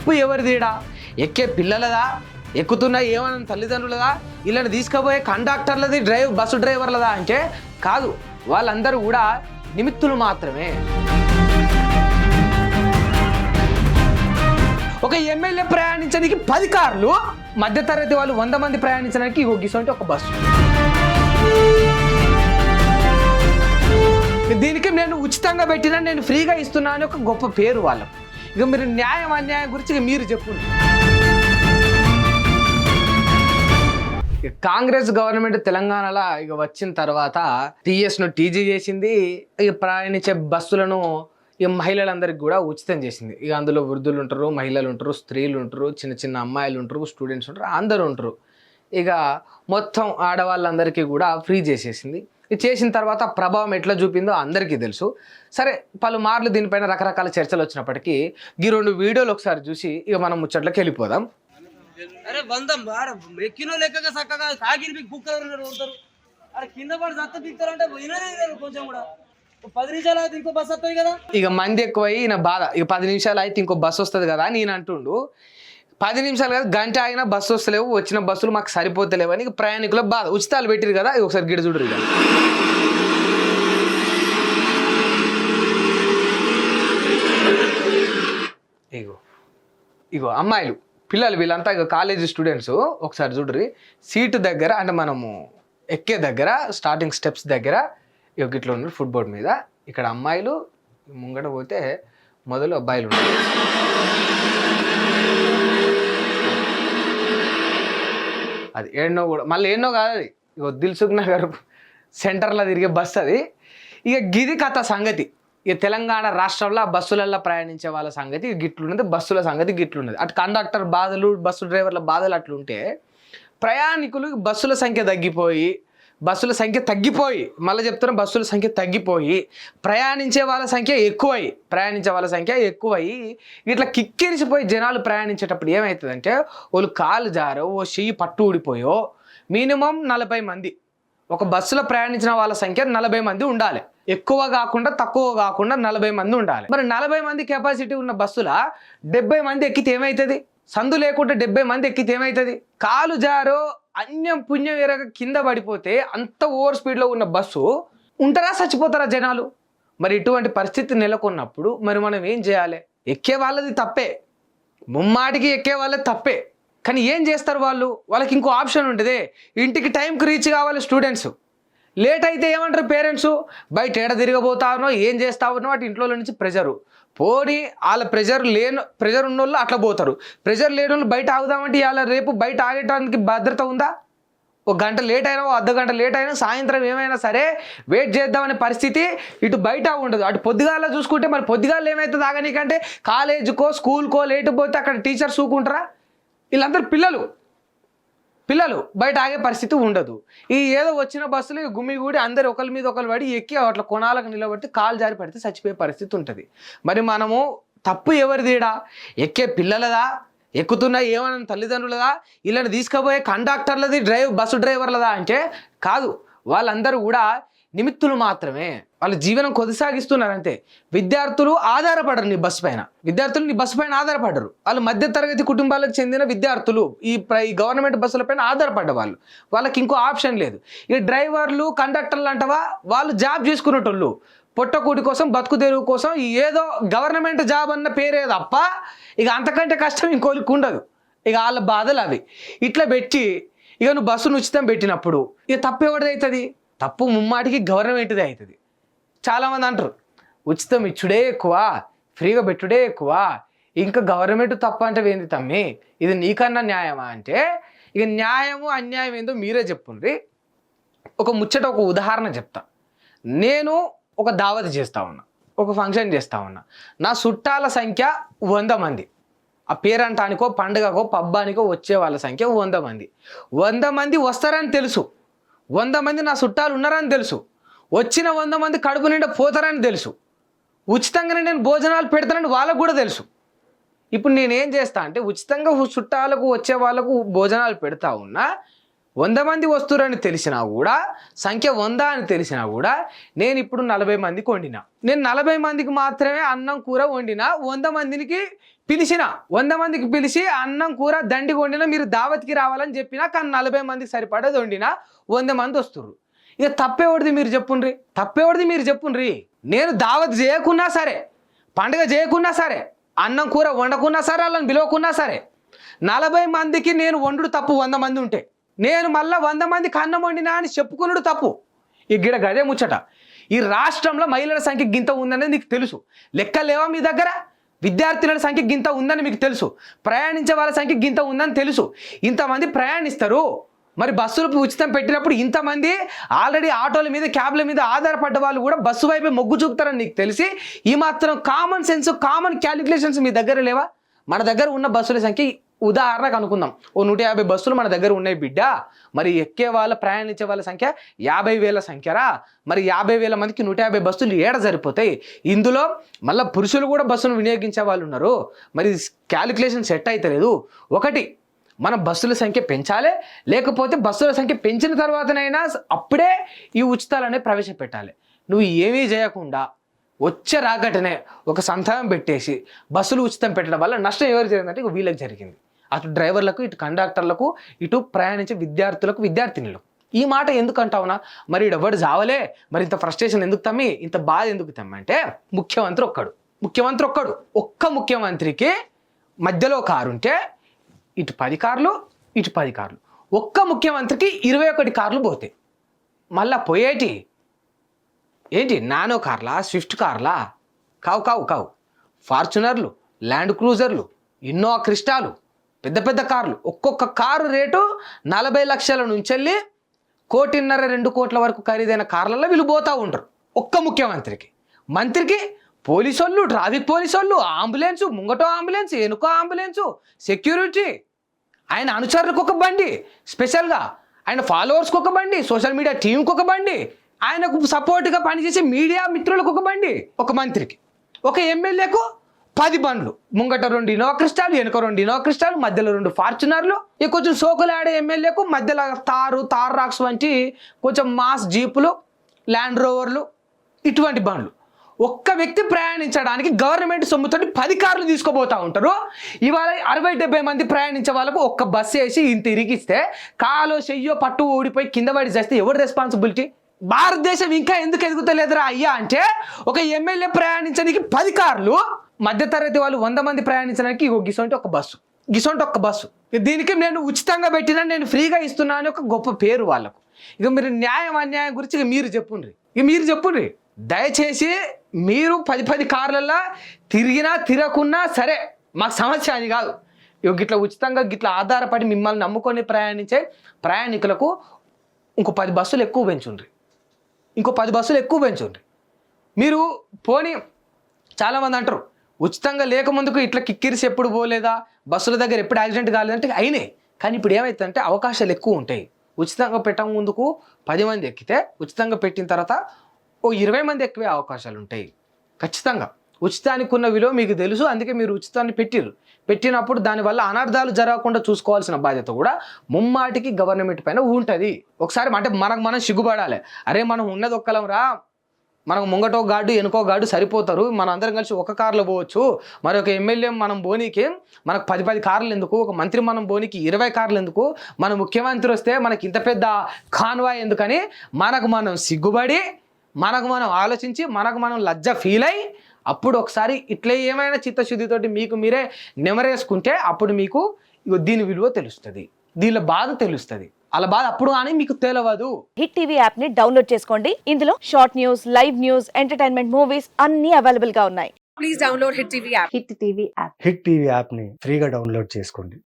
తప్పు ఎవరిదిడా? ఎక్కే పిల్లలదా, ఎక్కుతున్న ఏమన్నా తల్లిదండ్రులదా, వీళ్ళని తీసుకుపోయే కండక్టర్లది, బస్సు డ్రైవర్లదా అంటే కాదు, వాళ్ళందరూ కూడా నిమిత్తులు మాత్రమే. ఒక ఎమ్మెల్యే ప్రయాణించడానికి 10 కార్లు, మధ్యతరగతి వాళ్ళు 100 మంది ప్రయాణించడానికి గిసంటే ఒక బస్సు. దీనికి నేను ఉచితంగా పెట్టినా, నేను ఫ్రీగా ఇస్తున్నా అని ఒక గొప్ప పేరు వాళ్ళకు. ఇక మీరు న్యాయం అన్యాయం గురించి మీరు చెప్పండి. కాంగ్రెస్ గవర్నమెంట్ తెలంగాణలో ఇక వచ్చిన తర్వాత టీఎస్ను టీజీ చేసింది. ఇక ప్రయాణించే బస్సులను ఇక మహిళలందరికీ కూడా ఉచితం చేసింది. ఇక అందులో వృద్ధులు ఉంటారు, మహిళలు ఉంటారు, స్త్రీలు ఉంటారు, చిన్న చిన్న అమ్మాయిలు ఉంటారు, స్టూడెంట్స్ ఉంటారు, అందరూ ఉంటారు. ఇక మొత్తం ఆడవాళ్ళందరికీ కూడా ఫ్రీ చేసేసింది. ఇది చేసిన తర్వాత ప్రభావం ఎట్లా చూపిందో అందరికీ తెలుసు. సరే, పలుమార్లు దీనిపైన రకరకాల చర్చలు వచ్చినప్పటికీ ఈ 2 వీడియోలు ఒకసారి చూసి ఇక మనం ముచ్చట్లోకి వెళ్ళిపోదాం. అరే బంధం ఎక్కినో లెక్కగా చక్కగా కాకిరి కుక్కలు ఉంటారు. అరే కింద పడి సత్త పిక్తారంటే కొంచెం కూడా 10 నిమిషాలు అయితే ఇంకో బస్సు వస్తుంది కదా. ఇక మంది ఎక్కువై ఈయన బాధ, ఇక 10 నిమిషాలు అయితే ఇంకో బస్సు వస్తుంది కదా అని ఈయన అంటుండు. 10 నిమిషాలు కదా, గంట అయినా బస్సు వస్తలేవు, వచ్చిన బస్సులు మాకు సరిపోతలేవు అని ప్రయాణికుల బాధ. ఉచితాలు పెట్టిరు కదా, ఒకసారి గిడ చూడరు. ఇగో ఇగో అమ్మాయిలు, పిల్లలు, వీళ్ళంతా ఇక కాలేజీ స్టూడెంట్స్. ఒకసారి చూడరు సీటు దగ్గర, అంటే మనము ఎక్కే దగ్గర స్టార్టింగ్ స్టెప్స్ దగ్గర ఇక ఇట్లా ఉన్నారు ఫుట్బోర్డ్ మీద. ఇక్కడ అమ్మాయిలు, ముంగట పోతే మొదలు అబ్బాయిలు ఉన్నారు. అది ఎన్నో కూడా, మళ్ళీ ఎన్నో కాదు, అది ఇక దిల్సుఖ్ నగర్ సెంటర్లో తిరిగే బస్సు అది. ఇక గిది కథ సంగతి. ఇక తెలంగాణ రాష్ట్రంలో బస్సులలో ప్రయాణించే వాళ్ళ సంగతి గిట్లున్నది, బస్సుల సంగతి గిట్లున్నది. అటు కండక్టర్ బాధలు, బస్సు డ్రైవర్ల బాధలు అట్లుంటే, ప్రయాణికులు బస్సుల సంఖ్య తగ్గిపోయి, మళ్ళీ చెప్తున్నా, బస్సుల సంఖ్య తగ్గిపోయి ప్రయాణించే వాళ్ళ సంఖ్య ఎక్కువై ఇట్లా కిక్కిరిసిపోయి జనాలు ప్రయాణించేటప్పుడు ఏమవుతుందంటే, వాళ్ళు కాలు జారో, ఓ చెయ్యి పట్టు ఊడిపోయో, మినిమం 40 మంది, ఒక బస్సులో ప్రయాణించిన వాళ్ళ సంఖ్య 40 మంది ఉండాలి. ఎక్కువ కాకుండా తక్కువ కాకుండా 40 మంది ఉండాలి. మరి 40 మంది కెపాసిటీ ఉన్న బస్సుల 70 మంది ఎక్కితే ఏమవుతుంది? సందు లేకుండా 70 మంది ఎక్కితే ఏమవుతుంది? కాలు జారో, అన్యం పుణ్యం ఎరగ కింద పడిపోతే అంత ఓవర్ స్పీడ్లో ఉన్న బస్సు ఉంటారా, చచ్చిపోతారా జనాలు? మరి ఇటువంటి పరిస్థితి నెలకొన్నప్పుడు మరి మనం ఏం చేయాలి? ఎక్కే వాళ్ళది తప్పే, ముమ్మాటికి ఎక్కే వాళ్ళది తప్పే. కానీ ఏం చేస్తారు వాళ్ళు? వాళ్ళకి ఇంకో ఆప్షన్ ఉంటుంది. ఇంటికి టైంకి రీచ్ కావాలి స్టూడెంట్స్. లేట్ అయితే ఏమంటారు పేరెంట్స్? బయట ఏడ తిరగబోతానో, ఏం చేస్తావనో, అటు ఇంట్లో నుంచి ప్రెజరు పోనీ. వాళ్ళ ప్రెజర్ ఉన్నోళ్ళు అట్లా పోతారు. ప్రెజర్ లేని వాళ్ళు బయట ఆగుదామంటే ఇవాళ రేపు బయట ఆగటానికి భద్రత ఉందా? ఒక గంట లేట్ అయినా, అర్ధ గంట లేట్ అయినా, సాయంత్రం ఏమైనా సరే వెయిట్ చేద్దామనే పరిస్థితి ఇటు బయట ఉండదు. అటు పొద్దుగాల చూసుకుంటే మరి పొద్దుగాల ఏమవుతుంది ఆగనీకంటే, కాలేజీకో స్కూల్కో లేటు పోతే అక్కడ టీచర్స్ ఊకుంటారా? వీళ్ళందరూ పిల్లలు బయట ఆగే పరిస్థితి ఉండదు. ఈ ఏదో వచ్చిన బస్సులు గుమిగూడి అందరు ఒకరి మీద ఒకరు పడి ఎక్కి అట్లా కొనాలకు నిలబట్టి కాలు జారి పడితే చచ్చిపోయే పరిస్థితి ఉంటుంది. మరి మనము తప్పు ఎవరిదిడా? ఎక్కే పిల్లలదా, ఎక్కుతున్న ఏమన్నా తల్లిదండ్రులదా, వీళ్ళని తీసుకుపోయే కండక్టర్లది, బస్సు డ్రైవర్లదా అంటే కాదు, వాళ్ళందరూ కూడా నిమిత్తులు మాత్రమే. వాళ్ళ జీవనం కొనసాగిస్తున్నారు అంతే. విద్యార్థులు ఆధారపడరు నీ బస్సు పైన ఆధారపడరు. వాళ్ళు మధ్యతరగతి కుటుంబాలకు చెందిన విద్యార్థులు ఈ గవర్నమెంట్ బస్సుల పైన ఆధారపడ్డ వాళ్ళకి ఇంకో ఆప్షన్ లేదు. ఈ డ్రైవర్లు, కండక్టర్లు అంటవా, వాళ్ళు జాబ్ చేసుకునేటోళ్ళు, పొట్టకూటి కోసం, బతుకు తెరువు కోసం ఏదో గవర్నమెంట్ జాబ్ అన్న పేరే తప్ప ఇక అంతకంటే కష్టం ఇంకోరికి ఉండదు. ఇక వాళ్ళ బాధలు అవి. ఇట్లా పెట్టి ఇక నువ్వు బస్సును ఉచితం పెట్టినప్పుడు ఇక తప్పు ఎవరిది అవుతుంది? తప్పు ముమ్మాటికి గవర్నమెంట్దే అవుతుంది. చాలామంది అంటారు ఉచితం ఇచ్చుడే ఎక్కువ, ఫ్రీగా పెట్టుడే ఎక్కువ, ఇంకా గవర్నమెంట్ తప్పు అంటే ఏంది తమ్మి, ఇది నీకన్నా న్యాయమా అంటే, ఇక న్యాయము అన్యాయం ఏందో మీరే చెప్పుండ్రి. ఒక ఉదాహరణ చెప్తా. నేను ఒక దావత్ చేస్తూ ఉన్నా, ఒక ఫంక్షన్ చేస్తూ ఉన్నా. నా చుట్టాల సంఖ్య 100 మంది. ఆ పేరంటానికో, పండుగకో, పబ్బానికో వచ్చే వాళ్ళ సంఖ్య 100 మంది. 100 మంది వస్తారని తెలుసు, 100 మంది నా చుట్టాలు ఉన్నారని తెలుసు, వచ్చిన 100 మంది కడుపు నిండా పోతారని తెలుసు, ఉచితంగానే నేను భోజనాలు పెడతానని వాళ్ళకు కూడా తెలుసు. ఇప్పుడు నేనేం చేస్తా అంటే, ఉచితంగా చుట్టాలకు వచ్చే వాళ్ళకు భోజనాలు పెడతా ఉన్నా, 100 మంది వస్తురని తెలిసినా కూడా, సంఖ్య 100 అని తెలిసినా కూడా, నేను ఇప్పుడు 40 మందికి వండినా. నేను 40 మందికి మాత్రమే అన్నం కూర వండినా, 100 మందికి పిలిచిన 100 మందికి పిలిచి అన్నం కూర దండిగా వండినా మీరు దావత్కి రావాలని చెప్పినా కానీ 40 మందికి సరిపడేది వండినా 100 మంది వస్తుర్రు. ఇక తప్పేవాడిది మీరు చెప్పుండ్రి. నేను దావత్ చేయకున్నా సరే, పండుగ చేయకున్నా సరే, అన్నం కూర వండకున్నా సరే, వాళ్ళని పిలవకున్నా సరే, 40 మందికి నేను వండుడు తప్పు. 100 మంది ఉంటే నేను మళ్ళీ 100 మందికి అన్నం వండినా అని చెప్పుకున్నాడు తప్పు. ఈ గిడ గదే ముచ్చట. ఈ రాష్ట్రంలో మహిళల సంఖ్య గింత ఉందనేది నీకు తెలుసు. లెక్కలు లేవా మీ దగ్గర? విద్యార్థుల సంఖ్య గింత ఉందని మీకు తెలుసు. ప్రయాణించే వాళ్ళ సంఖ్య గింత ఉందని తెలుసు. ఇంతమంది ప్రయాణిస్తారు. మరి బస్సులు ఉచితం పెట్టినప్పుడు ఇంతమంది ఆల్రెడీ ఆటోల మీద క్యాబ్ల మీద ఆధారపడ్డ వాళ్ళు కూడా బస్సు వైపే మొగ్గు చూపుతారని నీకు తెలిసి ఈ మాత్రం కామన్ సెన్స్, కామన్ క్యాలిక్యులేషన్స్ మీ దగ్గర లేవా? మన దగ్గర ఉన్న బస్సుల సంఖ్య ఉదాహరణకు అనుకుందాం, ఓ 150 బస్సులు మన దగ్గర ఉన్నాయి బిడ్డ. మరి ఎక్కే వాళ్ళ ప్రయాణించే వాళ్ళ సంఖ్య 50,000 సంఖ్యరా. మరి 50,000 మందికి 150 బస్సులు ఏడ సరిపోతాయి? ఇందులో మళ్ళీ పురుషులు కూడా బస్సును వినియోగించే వాళ్ళు ఉన్నారు. మరి క్యాలిక్యులేషన్ సెట్ అవుతలేదు. ఒకటి, మనం బస్సుల సంఖ్య పెంచాలి, లేకపోతే బస్సుల సంఖ్య పెంచిన తర్వాతనైనా అప్పుడే ఈ ఉచితాలనే ప్రవేశపెట్టాలి. నువ్వు ఏమీ చేయకుండా వచ్చే రాగటనే ఒక సంతకం పెట్టేసి బస్సులు ఉచితం పెట్టడం వల్ల నష్టం ఎవరు జరిగిందంటే వీళ్ళకి జరిగింది. అటు డ్రైవర్లకు, ఇటు కండక్టర్లకు, ఇటు ప్రయాణించే విద్యార్థులకు, విద్యార్థినులకు. ఈ మాట ఎందుకు అంటావునా? మరి ఎవడు జావలే, మరి ఇంత ఫ్రస్ట్రేషన్ ఎందుకు తమ్మి, ఇంత బాధ ఎందుకు తమ్మి అంటే ముఖ్యమంత్రి ఒక్కడు. ఒక్క ముఖ్యమంత్రికి మధ్యలో కారు ఉంటే ఇటు 10 కార్లు, ఇటు 10 కార్లు. ఒక్క ముఖ్యమంత్రికి 21 కార్లు పోతాయి. మళ్ళా పోయేటి ఏంటి? నానో కార్లా, స్విఫ్ట్ కార్లా? కావు. ఫార్చునర్లు, ల్యాండ్ క్రూజర్లు, ఇన్నోవా క్రిస్టాలు, పెద్ద కార్లు. ఒక్కొక్క కారు రేటు 40 లక్షల నుంచి వెళ్ళి 1.5 2 కోట్ల వరకు ఖరీదైన కార్లలో వీళ్ళు పోతూ ఉంటారు. ఒక్క ముఖ్యమంత్రికి. మంత్రికి పోలీసు వాళ్ళు, ట్రాఫిక్ పోలీసు వాళ్ళు, అంబులెన్సు, ముంగటో అంబులెన్స్, వెనుకో అంబులెన్సు, సెక్యూరిటీ, ఆయన అనుచరులకు ఒక బండి స్పెషల్గా, ఆయన ఫాలోవర్స్కి ఒక బండి, సోషల్ మీడియా టీంకి ఒక బండి, ఆయనకు సపోర్ట్గా పనిచేసే మీడియా మిత్రులకు ఒక బండి. ఒక మంత్రికి. ఒక ఎమ్మెల్యేకు 10 బండ్లు. ముంగట 2 ఇన్నోవా క్రిస్టాలు, వెనుక 2 ఇన్నోవా క్రిస్టాలు, మధ్యలో 2 ఫార్చునర్లు. ఇక కొంచెం సోకులాడే ఎమ్మెల్యేకు మధ్యలో తార్ రాక్స్ వంటి కొంచెం మాస్ జీపులు, ల్యాండ్ రోవర్లు, ఇటువంటి బండ్లు. ఒక్క వ్యక్తి ప్రయాణించడానికి గవర్నమెంట్ సొమ్ముతో 10 కార్లు తీసుకోబోతూ ఉంటారు. ఇవాళ 60-70 మంది ప్రయాణించే వాళ్ళకు ఒక్క బస్సు వేసి ఇంత ఇరిగిస్తే కాలో చెయ్యో పట్టు ఊడిపోయి కింద పడి చేస్తే ఎవరు రెస్పాన్సిబిలిటీ? భారతదేశం ఇంకా ఎందుకు ఎదుగుతలేదురా అయ్యా అంటే ఒక ఎమ్మెల్యే ప్రయాణించడానికి 10 కార్లు, మధ్యతరగతి వాళ్ళు 100 మంది ప్రయాణించడానికి గిసొంటి ఒక్క బస్సు. దీనికి నేను ఉచితంగా పెట్టినా, నేను ఫ్రీగా ఇస్తున్నా అని ఒక గొప్ప పేరు వాళ్ళకు. ఇక మీరు న్యాయం అన్యాయం గురించి ఇక మీరు చెప్పుండ్రి. దయచేసి మీరు 10 కార్లల్లో తిరిగినా తిరగకున్నా సరే మాకు సమస్య అని కాదు. ఇక గిట్లా ఉచితంగా గిట్లా ఆధారపడి మిమ్మల్ని నమ్ముకొని ప్రయాణించే ప్రయాణికులకు ఇంకో 10 బస్సులు ఎక్కువ పెంచుండ్రి. మీరు పోనీ చాలామంది అంటారు ఉచితంగా లేకముందుకు ఇట్లా కిక్కిరిసి ఎప్పుడు పోలేదా, బస్సుల దగ్గర ఎప్పుడు యాక్సిడెంట్ కాలేదంటే అయినాయి. కానీ ఇప్పుడు ఏమవుతుందంటే అవకాశాలు ఎక్కువ ఉంటాయి. ఉచితంగా పెట్టక ముందుకు 10 మంది ఎక్కితే ఉచితంగా పెట్టిన తర్వాత ఓ 20 మంది ఎక్కే అవకాశాలు ఉంటాయి. ఖచ్చితంగా ఉచితానికి ఉన్న విలువ మీకు తెలుసు. అందుకే మీరు ఉచితాన్ని పెట్టినప్పుడు దానివల్ల అనర్థాలు జరగకుండా చూసుకోవాల్సిన బాధ్యత కూడా ముమ్మాటికి గవర్నమెంట్ పైన ఉంటుంది. ఒకసారి అంటే మనం సిగ్గుపడాలి. అరే మనం ఉన్నది ఒక్కలం రా, మనకు ముంగటో గాడు వెనుకో గాడు సరిపోతారు, మనం అందరం కలిసి ఒక కార్లో పోవచ్చు. మరి ఒక ఎమ్మెల్యే మనం బోనీకి మనకు 10 కార్లు ఎందుకు, ఒక మంత్రి మనం బోనీకి 20 కార్లు ఎందుకు, మన ముఖ్యమంత్రి వస్తే మనకి ఇంత పెద్ద కాన్వాయ్ ఎందుకని మనకు మనం సిగ్గుపడి, మనకు మనం ఆలోచించి, మనకు మనం లజ్జ ఫీల్ అయ్యి అప్పుడు ఒకసారి ఇట్లా ఏమైనా చిత్తశుద్ధితోటి మీకు మీరే నెమరేసుకుంటే అప్పుడు మీకు దీని విలువ తెలుస్తుంది, దీనిలో బాధ తెలుస్తుంది. అలా బాధ అప్పుడు అని మీకు తెలియదు. హిట్ టీవీ యాప్ ని డౌన్లోడ్ చేసుకోండి. ఇందులో short news, live news, entertainment movies అన్ని అవైలబుల్ గా ఉన్నాయి. Please download hit TV app. Hit TV app ని ఫ్రీగా డౌన్లోడ్ చేసుకోండి.